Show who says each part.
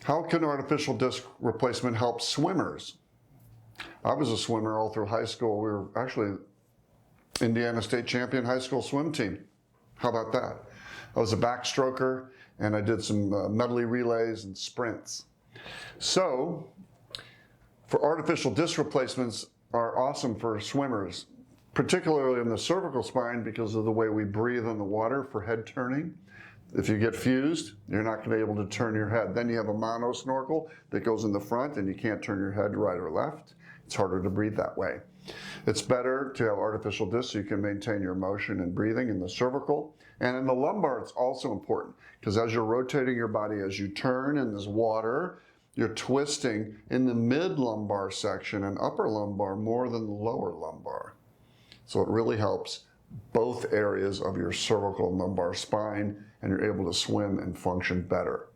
Speaker 1: How can artificial disc replacement help swimmers? I was a swimmer all through high school. We were actually Indiana State champion high school swim team. How about that? I was a backstroker and I did some medley relays and sprints. So, for artificial disc replacements are awesome for swimmers, particularly in the cervical spine because of the way we breathe in the water for head turning. If you get fused, you're not going to be able to turn your head. Then you have a mono snorkel that goes in the front and you can't turn your head right or left. It's harder to breathe that way. It's better to have artificial discs so you can maintain your motion and breathing in the cervical. And in the lumbar, it's also important because as you're rotating your body, as you turn in this water, you're twisting in the mid-lumbar section and upper lumbar more than the lower lumbar. So it really helps both areas of your cervical and lumbar spine, and you're able to swim and function better.